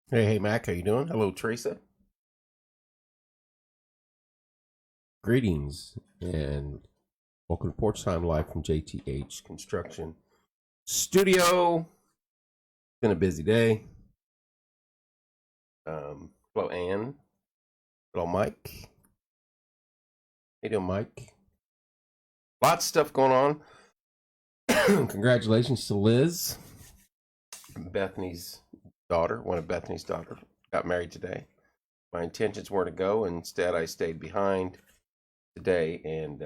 Hey, Mac, how you doing? Hello, Teresa. Greetings and welcome to Porch Time Live from JTH Construction Studio. It's been a busy day. Hello, Ann. Hello, Mike. How you doing, Mike? Lots of stuff going on. Congratulations to Liz, Bethany's daughter. One of Bethany's daughters got married today. My intentions were to go. Instead, I stayed behind today and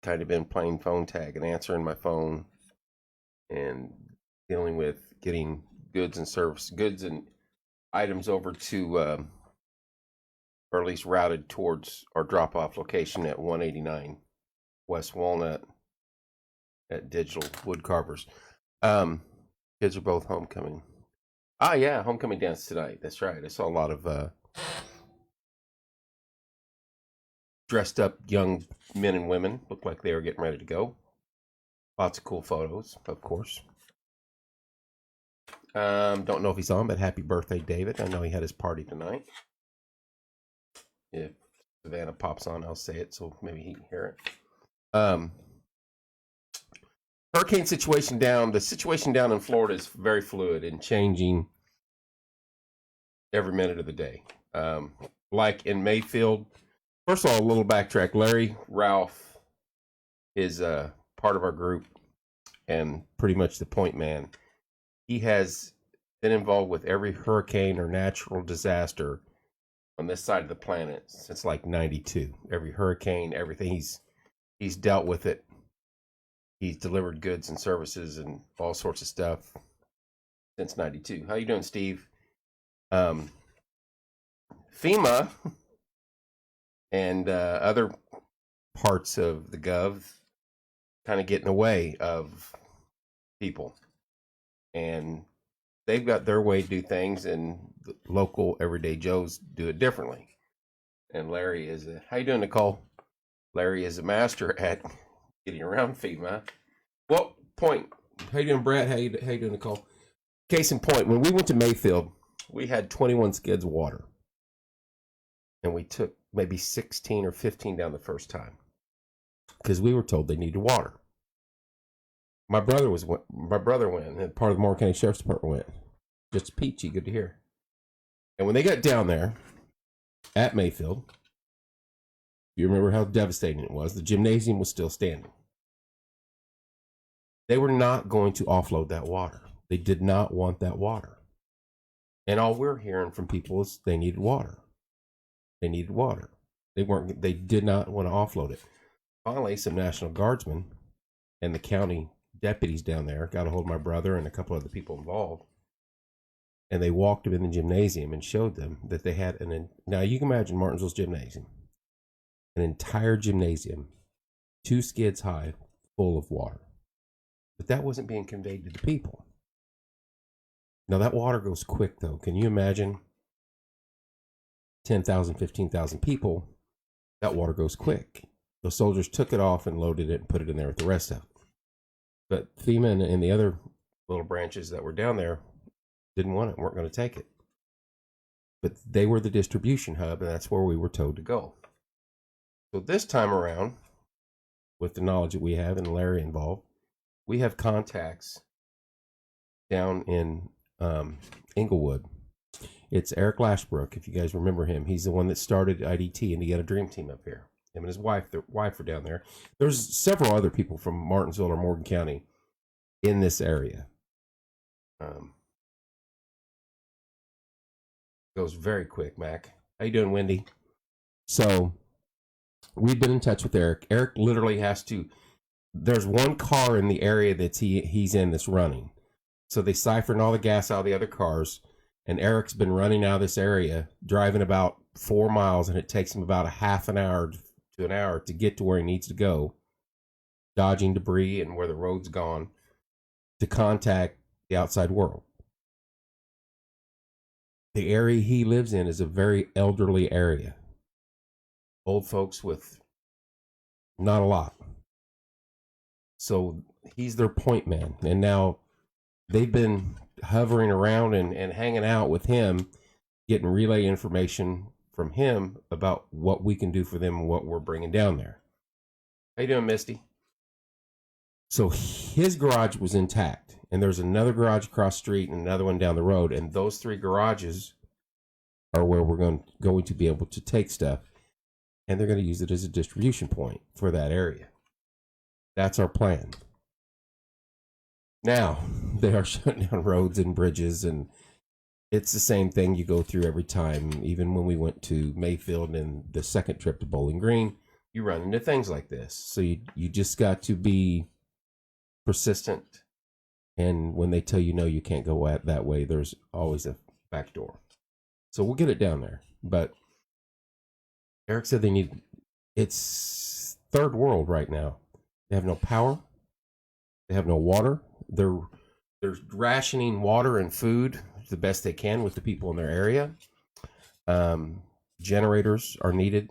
kind of been playing phone tag and answering my phone and dealing with getting goods and items over to, or at least routed towards our drop off location at 189 West Walnut at Digital Wood Carvers. Kids are both homecoming. Ah, yeah, homecoming dance tonight. That's right. I saw a lot of dressed up young men and women. Looked like they were getting ready to go. Lots of cool photos, of course. Don't know if he's on, but happy birthday, David. I know he had his party tonight. If Savannah pops on, I'll say it so maybe he can hear it. Hurricane situation down. The situation down in Florida is very fluid and changing every minute of the day. Like in Mayfield, first of all, a little backtrack. Larry Ralph is part of our group and pretty much the point man. He has been involved with every hurricane or natural disaster on this side of the planet since like 92. Every hurricane, everything, he's dealt with it. He's delivered goods and services and all sorts of stuff since 92. How you doing, Steve? FEMA and other parts of the gov kind of get in the way of people, and they've got their way to do things, and the local everyday Joes do it differently. And Larry is how you doing, Nicole? Larry is a master at getting around FEMA. Well, point. How you doing, Brett? How you doing, Nicole? Case in point, when we went to Mayfield, we had 21 skids of water, and we took maybe 16 or 15 down the first time because we were told they needed water. My brother went, and part of the Morgan County Sheriff's Department went. Just peachy, good to hear. And when they got down there at Mayfield, you remember how devastating it was. The gymnasium was still standing. They were not going to offload that water. They did not want that water. And all we're hearing from people is they needed water. They needed water. They did not want to offload it. Finally, some National Guardsmen and the county deputies down there got a hold of my brother and a couple other people involved. And they walked them in the gymnasium and showed them that they had now you can imagine Martinsville's gymnasium. An entire gymnasium, 2 skids high, full of water. But that wasn't being conveyed to the people. Now that water goes quick though. Can you imagine 10,000, 15,000 people? That water goes quick. The soldiers took it off and loaded it and put it in there with the rest of it. But FEMA and the other little branches that were down there didn't want it, weren't going to take it. But they were the distribution hub, and that's where we were told to go. So this time around, with the knowledge that we have and Larry involved, we have contacts down in Inglewood. It's Eric Lashbrook, if you guys remember him. He's the one that started IDT and he got a dream team up here. Him and his wife, their wife are down there. There's several other people from Martinsville or Morgan County in this area. Goes very quick, Mac. How you doing, Wendy? So we've been in touch with Eric. Eric literally has to. There's one car in the area that he's in that's running. So they siphoned all the gas out of the other cars, and Eric's been running out of this area, driving about 4 miles, and it takes him about a half an hour to an hour to get to where he needs to go, dodging debris and where the road's gone, to contact the outside world. The area he lives in is a very elderly area. Old folks with not a lot. So he's their point man. And now they've been hovering around and hanging out with him, getting relay information from him about what we can do for them and what we're bringing down there. How you doing, Misty? So his garage was intact, and there's another garage across the street and another one down the road, and those three garages are where we're going to be able to take stuff, and they're going to use it as a distribution point for that area. That's our plan. Now, they are shutting down roads and bridges, and it's the same thing you go through every time. Even when we went to Mayfield and the second trip to Bowling Green, you run into things like this. So you just got to be persistent. And when they tell you no, you can't go that way, there's always a back door. So we'll get it down there. But Eric said it's third world right now. They have no power. They have no water. They're rationing water and food the best they can with the people in their area. Generators are needed.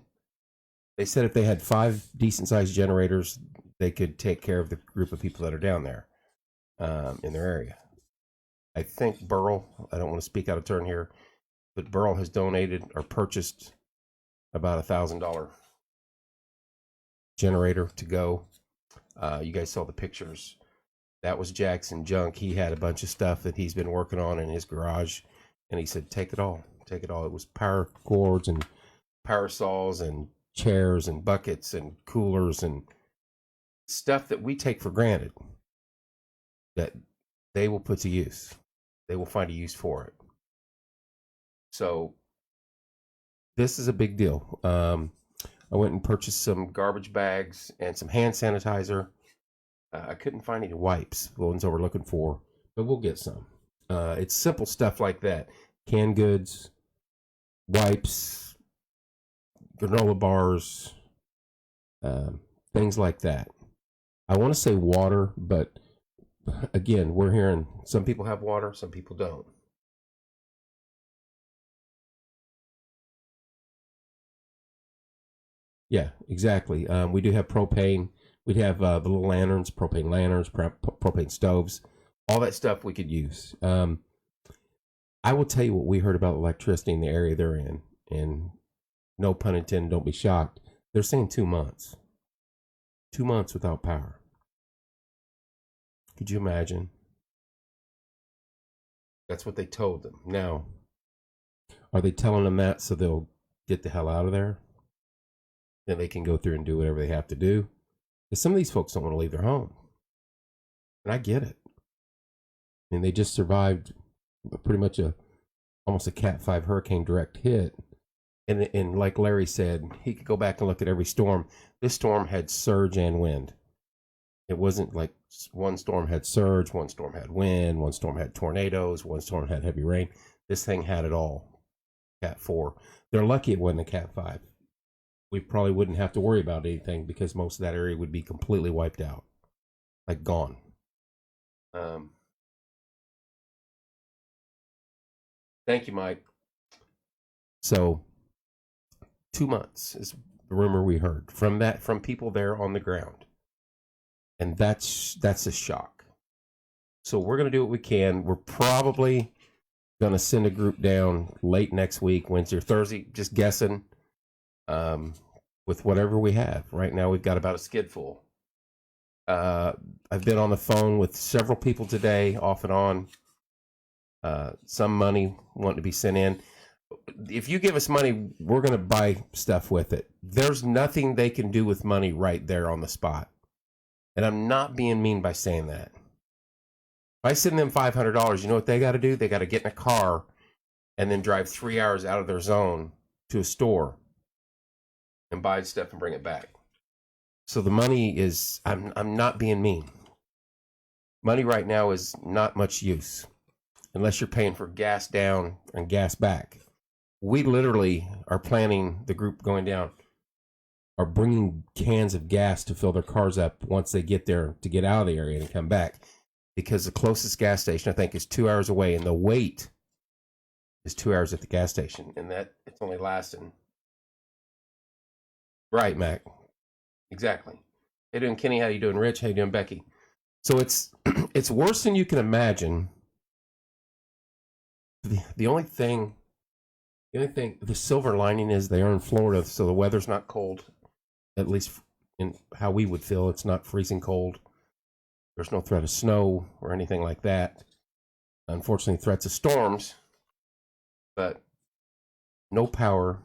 They said if they had 5 decent-sized generators, they could take care of the group of people that are down there in their area. I think Burrell, I don't want to speak out of turn here, but Burrell has donated or purchased about $1,000 generator to go. You guys saw the pictures. That was Jackson junk. He had a bunch of stuff that he's been working on in his garage, and he said, take it all. Take it all. It was power cords and power saws and chairs and buckets and coolers and stuff that we take for granted that they will put to use. They will find a use for it. So this is a big deal. I went and purchased some garbage bags and some hand sanitizer. I couldn't find any wipes, the ones I were looking for, but we'll get some. It's simple stuff like that. Canned goods, wipes, granola bars, things like that. I want to say water, but again, we're hearing some people have water, some people don't. Yeah, exactly. We do have propane. We'd have the little lanterns, propane stoves, all that stuff we could use. I will tell you what we heard about electricity in the area they're in, and no pun intended, don't be shocked. They're saying 2 months. 2 months without power. Could you imagine? That's what they told them. Now, are they telling them that so they'll get the hell out of there? Then they can go through and do whatever they have to do? Because some of these folks don't want to leave their home. And I get it. I mean, they just survived pretty much almost a Cat 5 hurricane direct hit. And like Larry said, he could go back and look at every storm. This storm had surge and wind. It wasn't like one storm had surge, one storm had wind, one storm had tornadoes, one storm had heavy rain. This thing had it all. Cat 4. They're lucky it wasn't a Cat 5. We probably wouldn't have to worry about anything because most of that area would be completely wiped out. Like gone. Thank you, Mike. So 2 months is the rumor we heard from people there on the ground. And that's a shock. So we're going to do what we can. We're probably going to send a group down late next week, Wednesday or Thursday, just guessing, with whatever we have. Right now we've got about a skid full. I've been on the phone with several people today, off and on. Some money wanting to be sent in. If you give us money, we're going to buy stuff with it. There's nothing they can do with money right there on the spot. And I'm not being mean by saying that. If I send them $500, you know what they got to do? They got to get in a car and then drive 3 hours out of their zone to a store and buy stuff and bring it back. So the money is, I'm not being mean. Money right now is not much use unless you're paying for gas down and gas back. We literally are planning, the group going down, are bringing cans of gas to fill their cars up once they get there to get out of the area and come back. Because the closest gas station, I think, is 2 hours away, and the wait is 2 hours at the gas station, and that it's only lasting. Right, Mac. Exactly. How you doing, Kenny? How you doing, Rich? How you doing, Becky? So it's it's worse than you can imagine. The only thing, the silver lining is they are in Florida, so the weather's not cold. At least in how we would feel, it's not freezing cold. There's no threat of snow or anything like that. Unfortunately, threats of storms, but no power,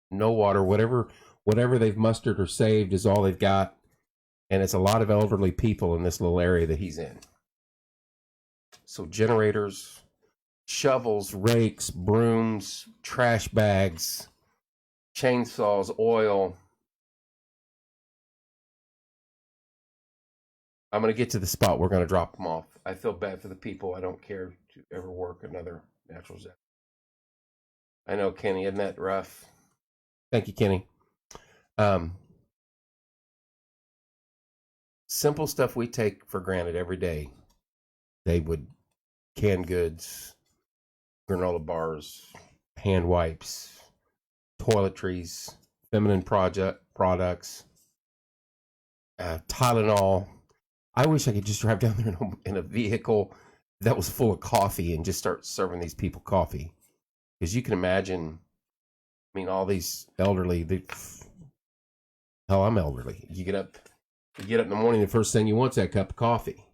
no water. Whatever they've mustered or saved is all they've got, and it's a lot of elderly people in this little area that he's in. So generators, shovels, rakes, brooms, trash bags, chainsaws, oil. I'm going to get to the spot we're going to drop them off. I feel bad for the people. I don't care to ever work another natural disaster. I know, Kenny, isn't that rough? Thank you, Kenny. Simple stuff we take for granted every day. They would canned goods, granola bars, hand wipes, toiletries, feminine products, Tylenol. I wish I could just drive down there in a vehicle that was full of coffee and just start serving these people coffee. Because you can imagine, I mean, all these elderly, hell, I'm elderly. You get up in the morning, the first thing you want is that cup of coffee.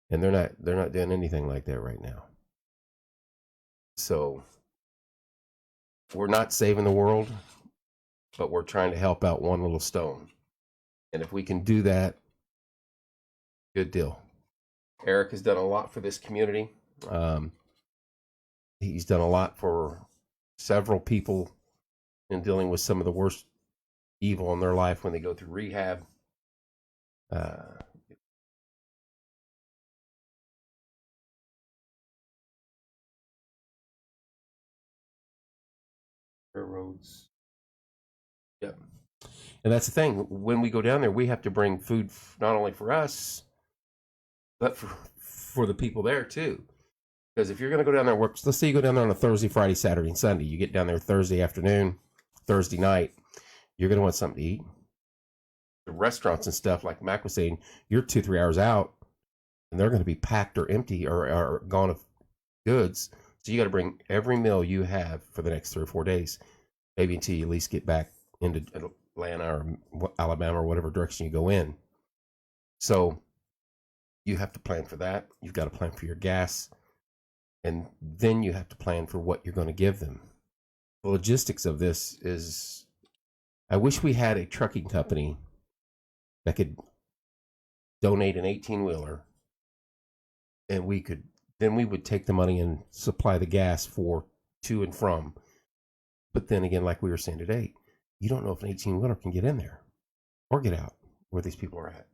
And they're not doing anything like that right now. So we're not saving the world, but we're trying to help out one little stone. And if we can do that, good deal. Eric has done a lot for this community. He's done a lot for several people in dealing with some of the worst evil in their life when they go through rehab. Railroads. Yep. And that's the thing. When we go down there, we have to bring food not only for us, but for the people there too. Because if you're going to go down there and work, let's say you go down there on a Thursday, Friday, Saturday, and Sunday. You get down there Thursday afternoon, Thursday night. You're going to want something to eat. The restaurants and stuff, like Mac was saying, you're 2-3 hours out, and they're going to be packed or empty or gone of goods. So you got to bring every meal you have for the next 3 or 4 days, maybe until you at least get back into Atlanta or Alabama or whatever direction you go in. So you have to plan for that. You've got to plan for your gas. And then you have to plan for what you're going to give them. The logistics of this is, I wish we had a trucking company that could donate an 18-wheeler, and then we would take the money and supply the gas for to and from. But then again, like we were saying today, you don't know if an 18-wheeler can get in there or get out where these people are at.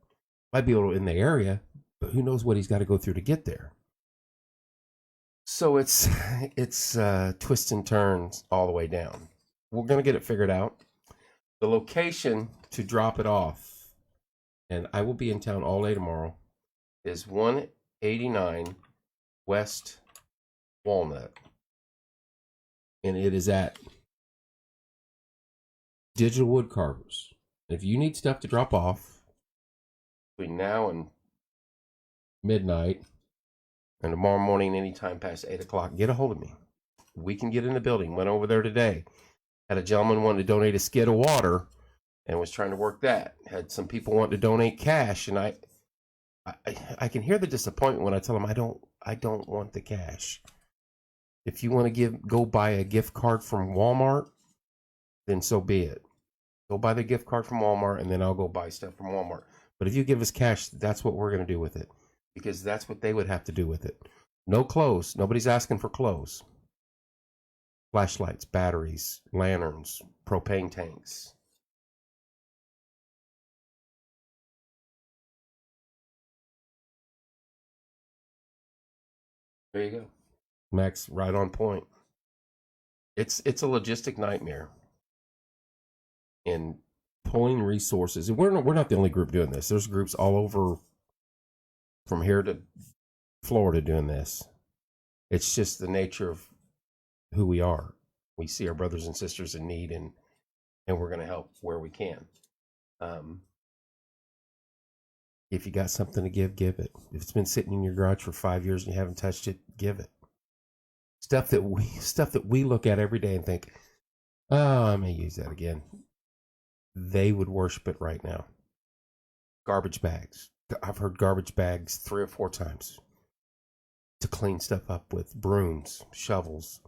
Might be able to in the area, but who knows what he's got to go through to get there. So it's twists and turns all the way down. We're going to get it figured out. The location to drop it off, and I will be in town all day tomorrow, is 189 West Walnut. And it is at Digital Wood Carvers. If you need stuff to drop off between now and midnight, and tomorrow morning, anytime past 8 o'clock, get a hold of me. We can get in the building. Went over there today. Had a gentleman wanted to donate a skid of water and was trying to work that. Had some people want to donate cash, and I can hear the disappointment when I tell them I don't want the cash. If you want to go buy a gift card from Walmart, then so be it. Go buy the gift card from Walmart, and then I'll go buy stuff from Walmart. But if you give us cash, that's what we're going to do with it. Because that's what they would have to do with it. No clothes. Nobody's asking for clothes. Flashlights, batteries, lanterns, propane tanks. There you go. Max, right on point. It's a logistic nightmare. And pulling resources. And we're not the only group doing this. There's groups all over from here to Florida doing this. It's just the nature of who we are. We see our brothers and sisters in need, and we're going to help where we can. If you got something to give it. If it's been sitting in your garage for 5 years and you haven't touched it, give it. Stuff that we look at every day and think, oh, I may use that again. They would worship it right now. Garbage bags. I've heard garbage bags 3 or 4 times to clean stuff up with. Brooms, shovels,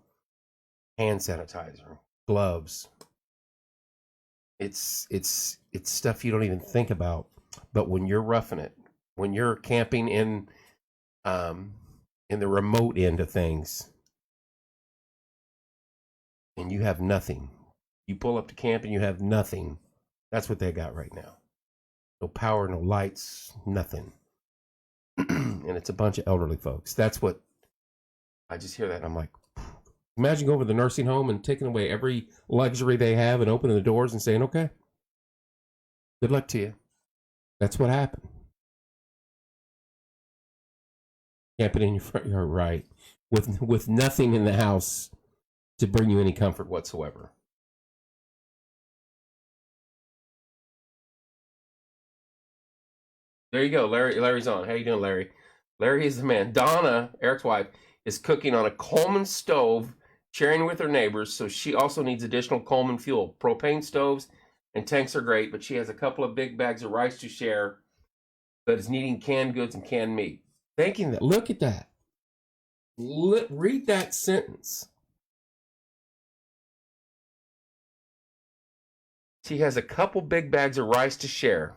hand sanitizer, gloves. It's stuff you don't even think about. But when you're roughing it, when you're camping in the remote end of things, and you have nothing, you pull up to camp and you have nothing. That's what they got right now. No power, no lights, nothing. And it's a bunch of elderly folks. That's what I just hear that. And I'm like, imagine going to the nursing home and taking away every luxury they have and opening the doors and saying, okay, good luck to you. That's what happened. Camping in your front yard, right? With nothing in the house to bring you any comfort whatsoever. There you go, Larry. Larry's on. How you doing, Larry? Larry is the man. Donna, Eric's wife, is cooking on a Coleman stove, sharing with her neighbors, so she also needs additional Coleman fuel. Propane stoves and tanks are great, but she has a couple of big bags of rice to share, but is needing canned goods and canned meat. Thinking that, look at that. Read that sentence. She has a couple big bags of rice to share.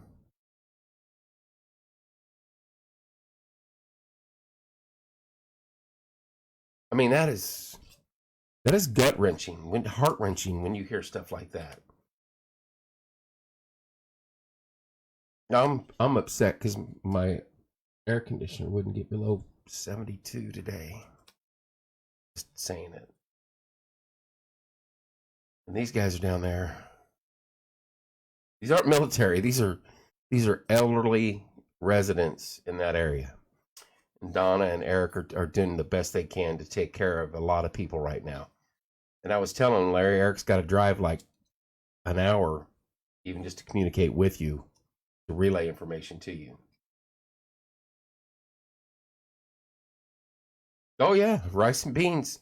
I mean, that is gut-wrenching, heart-wrenching when you hear stuff like that. I'm upset because my air conditioner wouldn't get below 72 today. Just saying it. And these guys are down there. These aren't military. These are elderly residents in that area. And Donna and Eric are doing the best they can to take care of a lot of people right now. And I was telling Larry, Eric's got to drive like an hour even just to communicate with you, to relay information to you. Oh, yeah, rice and beans.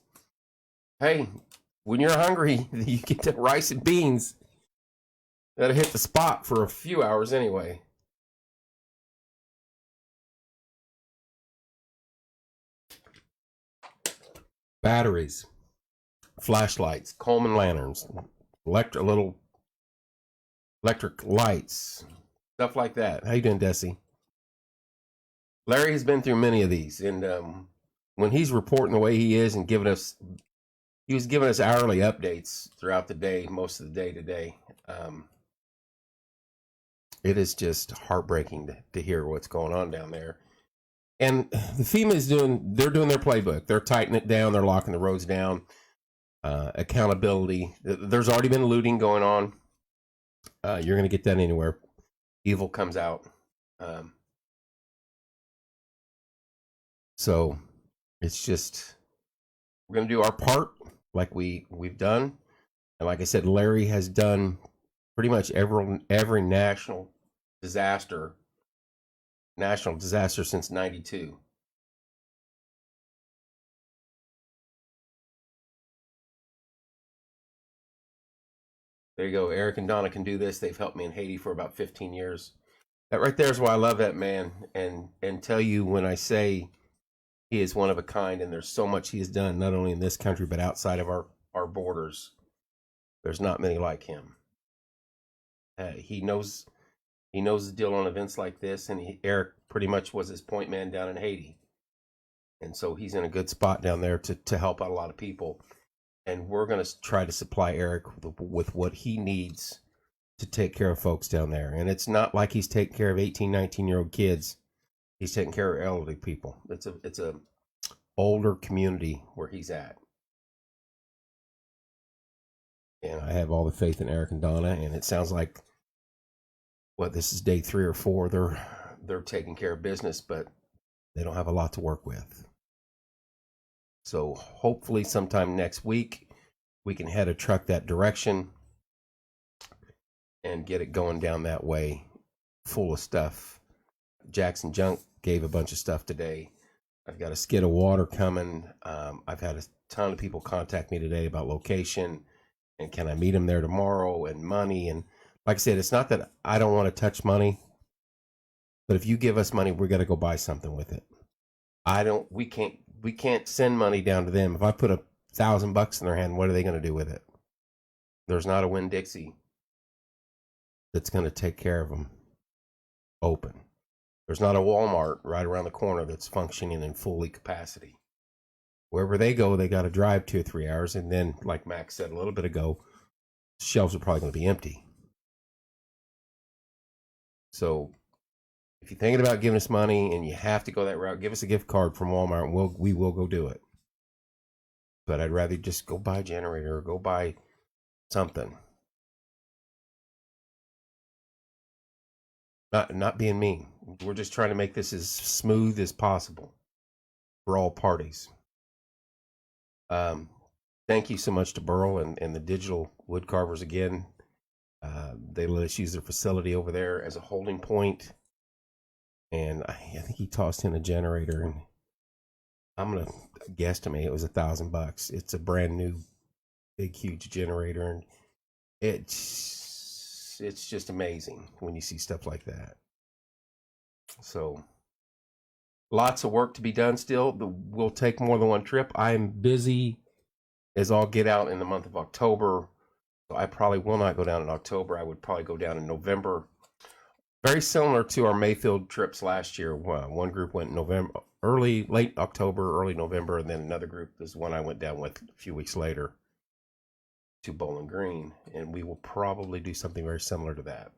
Hey, when you're hungry, you get that rice and beans. That'll hit the spot for a few hours anyway. Batteries, flashlights, Coleman lanterns, electric lights, stuff like that. How you doing, Desi? Larry has been through many of these, and when he's reporting the way he is and he was giving us hourly updates throughout the day, most of the day today. It is just heartbreaking to hear what's going on down there. And the FEMA they're doing their playbook. They're tightening it down. They're locking the roads down. Accountability. There's already been looting going on. You're going to get that anywhere. Evil comes out. So it's just, we're going to do our part like we've done. And like I said, Larry has done pretty much every national disaster since 92. There you go. Eric and Donna can do this. They've helped me in Haiti for about 15 years. That right there is why I love that man. And tell you, when I say he is one of a kind, and there's so much he has done, not only in this country, but outside of our borders. There's not many like him. He knows the deal on events like this, and Eric pretty much was his point man down in Haiti. And so he's in a good spot down there to help out a lot of people. And we're going to try to supply Eric with what he needs to take care of folks down there. And it's not like he's taking care of 18, 19-year-old kids. He's taking care of elderly people. It's a older community where he's at. And I have all the faith in Eric and Donna, and it sounds like this is day 3 or 4. They're taking care of business, but they don't have a lot to work with. So hopefully sometime next week we can head a truck that direction and get it going down that way, full of stuff Jackson Junk gave a bunch of stuff today. I've got a skid of water coming. I've had a ton of people contact me today about location and can I meet them there tomorrow and money. And like I said, it's not that I don't want to touch money, but if you give us money, we're going to go buy something with it. We can't send money down to them. If I put $1,000 in their hand, what are they going to do with it? There's not a Winn-Dixie that's going to take care of them open. There's not a Walmart right around the corner that's functioning in fully capacity. Wherever they go, they got to drive 2 or 3 hours. And then, like Max said a little bit ago, shelves are probably going to be empty. So if you're thinking about giving us money and you have to go that route, give us a gift card from Walmart and we will go do it. But I'd rather just go buy a generator or go buy something. Not being mean. We're just trying to make this as smooth as possible for all parties. Thank you so much to Burl and the Digital Wood Carvers again. They let us use their facility over there as a holding point. And I think he tossed in a generator, and I'm going to guesstimate it was $1,000. It's a brand new, big, huge generator. And it's just amazing when you see stuff like that. So lots of work to be done still. We'll take more than one trip. I'm busy as all get out in the month of October. So I probably will not go down in October. I would probably go down in November. Very similar to our Mayfield trips last year. One group went November, late October, early November, and then another group is one I went down with a few weeks later to Bowling Green, and we will probably do something very similar to that.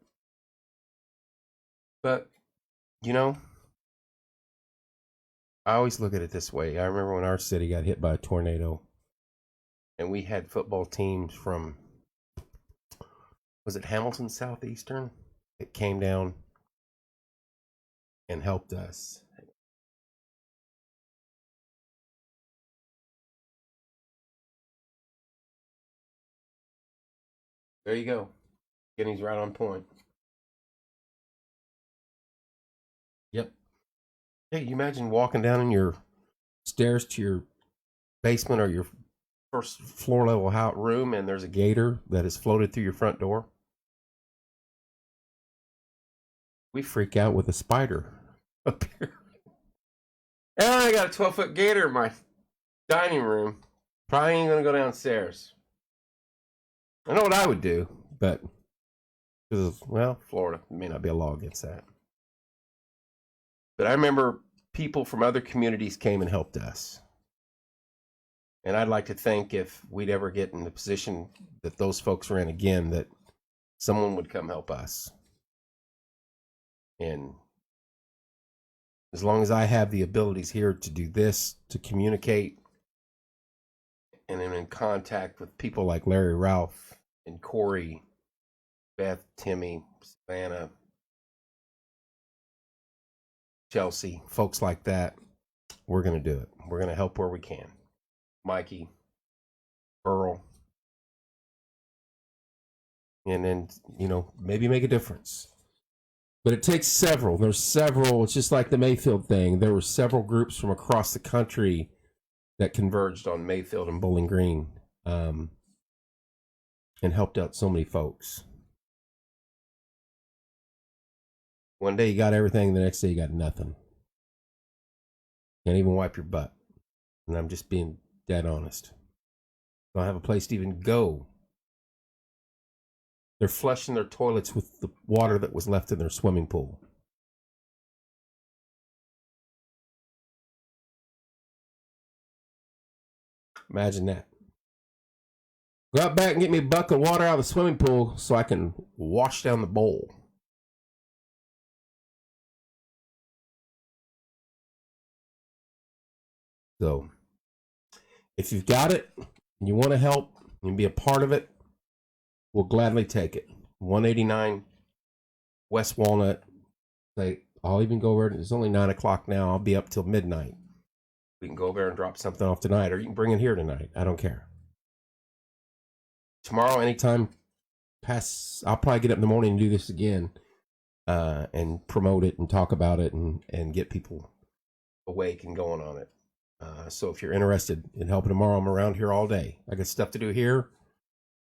But, you know, I always look at it this way. I remember when our city got hit by a tornado, and we had football teams from, was it Hamilton Southeastern? It came down and helped us. There you go. Kenny's right on point. Yep. Hey, you imagine walking down in your stairs to your basement or your first floor level room, and there's a gator that has floated through your front door? We freak out with a spider up here. And I got a 12-foot gator in my dining room. Probably ain't going to go downstairs. I know what I would do, but, well, Florida may not be a law against that. But I remember people from other communities came and helped us. And I'd like to think if we'd ever get in the position that those folks were in again, that someone would come help us. And as long as I have the abilities here to do this, to communicate, and am in contact with people like Larry, Ralph, and Corey, Beth, Timmy, Savannah, Chelsea, folks like that, we're going to do it. We're going to help where we can. Mikey, Earl, and then, you know, maybe make a difference. But it takes several. There's several. It's just like the Mayfield thing. There were several groups from across the country that converged on Mayfield and Bowling Green, and helped out so many folks. One day you got everything, the next day you got nothing. Can't even wipe your butt. And I'm just being dead honest. Don't have a place to even go. They're flushing their toilets with the water that was left in their swimming pool. Imagine that. Go out back and get me a bucket of water out of the swimming pool so I can wash down the bowl. So, if you've got it and you want to help and be a part of it, we'll gladly take it. 189 West Walnut. I'll even go over. It's only 9 o'clock now. I'll be up till midnight. We can go over and drop something off tonight, or you can bring it here tonight. I don't care. Tomorrow, anytime, I'll probably get up in the morning and do this again. and promote it and talk about it and get people awake and going on it. So if you're interested in helping tomorrow, I'm around here all day. I got stuff to do here.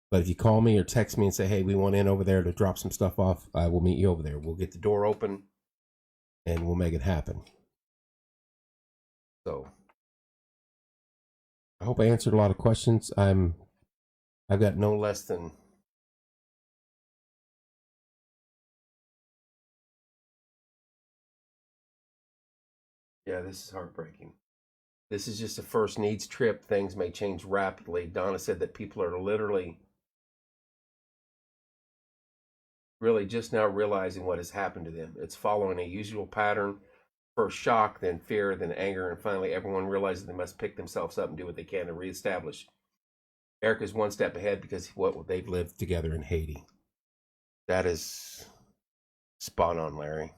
But if you call me or text me and say, hey, we want in over there to drop some stuff off, I will meet you over there. We'll get the door open and we'll make it happen. So I hope I answered a lot of questions. I've got no less than this is heartbreaking. This is just a first needs trip. Things may change rapidly. Donna said that people are literally really just now realizing what has happened to them. It's following a usual pattern. First shock, then fear, then anger, and finally everyone realizes they must pick themselves up and do what they can to reestablish. Erica's one step ahead because what they've lived together in Haiti. That is spot on, Larry.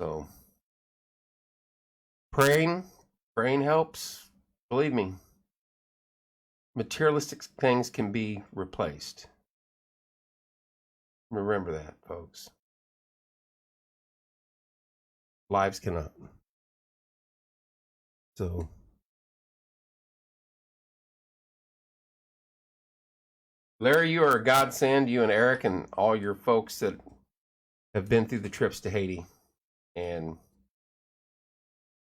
So praying helps. Believe me, materialistic things can be replaced. Remember that, folks. Lives cannot. So Larry, you are a godsend, you and Eric and all your folks that have been through the trips to Haiti. And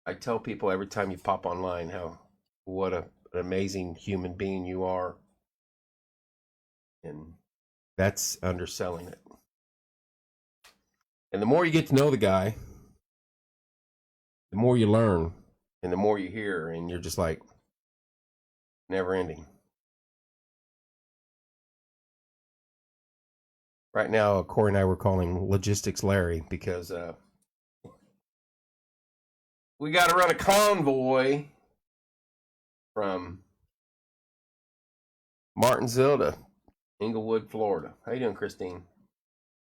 I tell people every time you pop online what an amazing human being you are. And that's underselling it. And the more you get to know the guy, the more you learn and the more you hear, and you're just like never ending. Right now, Corey and I were calling Logistics Larry because we got to run a convoy from Martinsville to Inglewood, Florida. How you doing, Christine?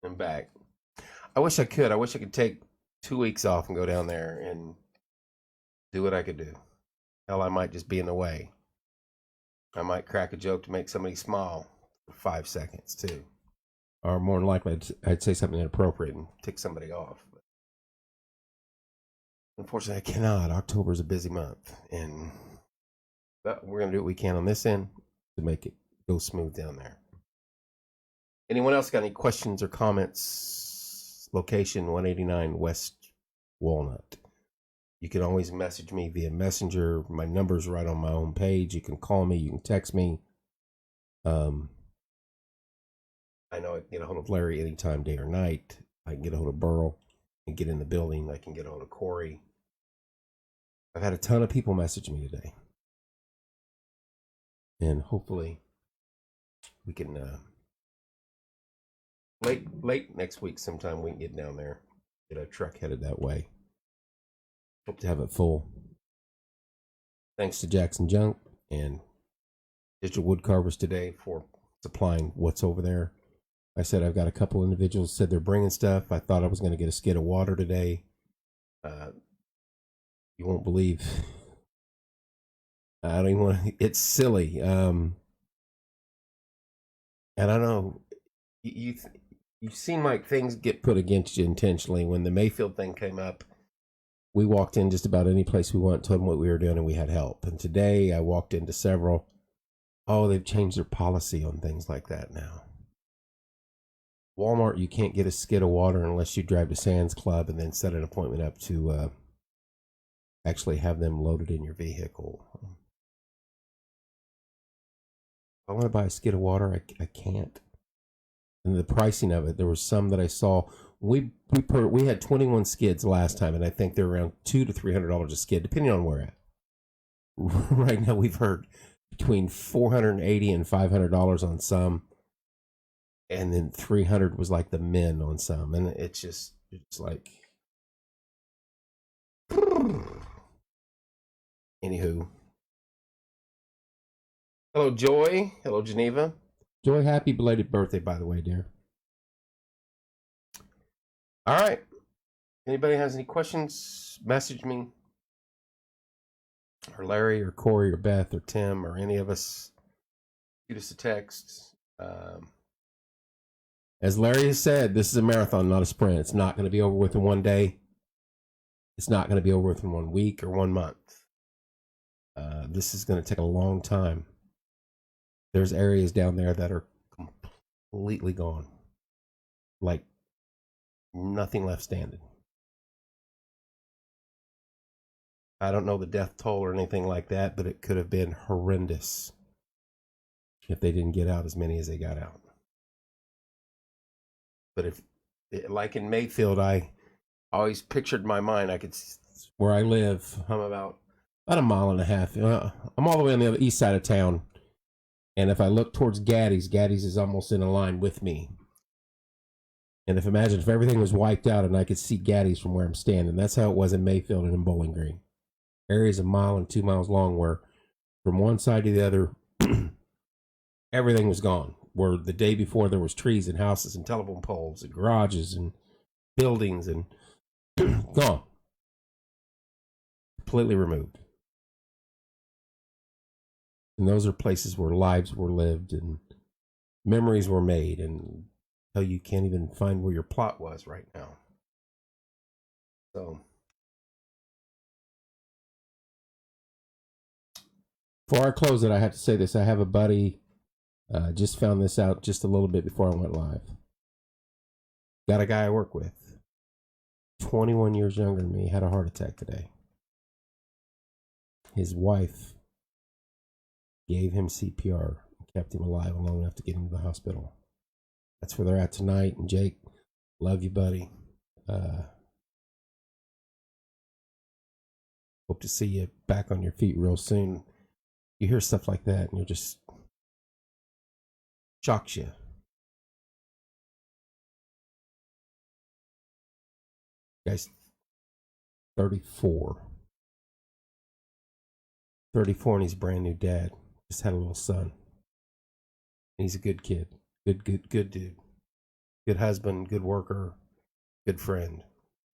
I'm back. I wish I could. I wish I could take 2 weeks off and go down there and do what I could do. Hell, I might just be in the way. I might crack a joke to make somebody smile for 5 seconds, too. Or more than likely, I'd say something inappropriate and tick somebody off. But unfortunately, I cannot. October is a busy month. But we're going to do what we can on this end to make it go smooth down there. Anyone else got any questions or comments? Location 189 West Walnut. You can always message me via Messenger. My number's right on my own page. You can call me. You can text me. I know I can get a hold of Larry anytime, day or night. I can get a hold of Burl and get in the building. I can get a hold of Corey. I've had a ton of people message me today. And hopefully we can, late next week sometime, we can get down there. Get a truck headed that way. Hope to have it full. Thanks to Jackson Junk and Digital Wood Carvers today for supplying what's over there. I said I've got a couple individuals said they're bringing stuff. I thought I was going to get a skid of water today. You won't believe. I don't even want to. It's silly. And I don't know. You seem like things get put against you intentionally. When the Mayfield thing came up, we walked in just about any place we want, told them what we were doing, and we had help. And today I walked into several. Oh, they've changed their policy on things like that now. Walmart, you can't get a skid of water unless you drive to Sam's Club and then set an appointment up to actually have them loaded in your vehicle. If I want to buy a skid of water, I can't. And the pricing of it, there was some that I saw. We had 21 skids last time, and I think they're around $200 to $300 a skid, depending on where at. Right now, we've heard between $480 and $500 on some, and then 300 was like the min on some, and it's like. Anywho, hello Joy, hello Geneva. Joy, happy belated birthday, by the way, dear. All right. Anybody has any questions? Message me. or Larry or Corey or Beth or Tim or any of us, shoot us a text. As Larry has said, this is a marathon, not a sprint. It's not going to be over with in one day. It's not going to be over with in 1 week or 1 month. This is going to take a long time. There's areas down there that are completely gone. Like nothing left standing. I don't know the death toll or anything like that, but it could have been horrendous if they didn't get out as many as they got out. But if, like in Mayfield, I always pictured in my mind, I could, where I live, I'm about a mile and a half. I'm all the way on the other east side of town. And if I look towards Gaddy's is almost in a line with me. And imagine if everything was wiped out and I could see Gaddy's from where I'm standing. That's how it was in Mayfield and in Bowling Green. Areas a mile and 2 miles long where from one side to the other, everything was gone. Where the day before there was trees and houses and telephone poles and garages and buildings and gone. Completely removed. And those are places where lives were lived and memories were made, and how you can't even find where your plot was right now. So, before I close it, I have to say this. I have a buddy, just found this out just a little bit before I went live. Got a guy I work with, 21 years younger than me, had a heart attack today. His wife gave him CPR and kept him alive long enough to get him to the hospital. That's where they're at tonight. And Jake, love you, buddy. Hope to see you back on your feet real soon. You hear stuff like that and you're just shocks you. Guy's 34. 34 and he's a brand new dad. Just had a little son. He's a good kid. Good dude. Good husband, good worker, good friend.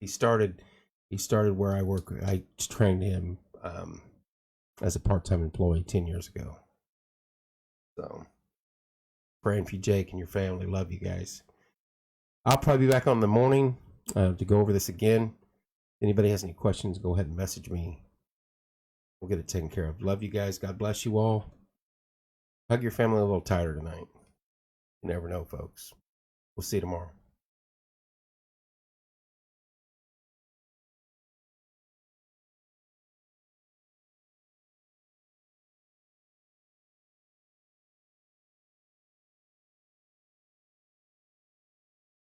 He started where I work. I trained him as a part-time employee 10 years ago. So, praying for you, Jake, and your family. Love you guys. I'll probably be back on in the morning to go over this again. If anybody has any questions, go ahead and message me. We'll get it taken care of. Love you guys. God bless you all. Hug your family a little tighter tonight. You never know, folks. We'll see you tomorrow.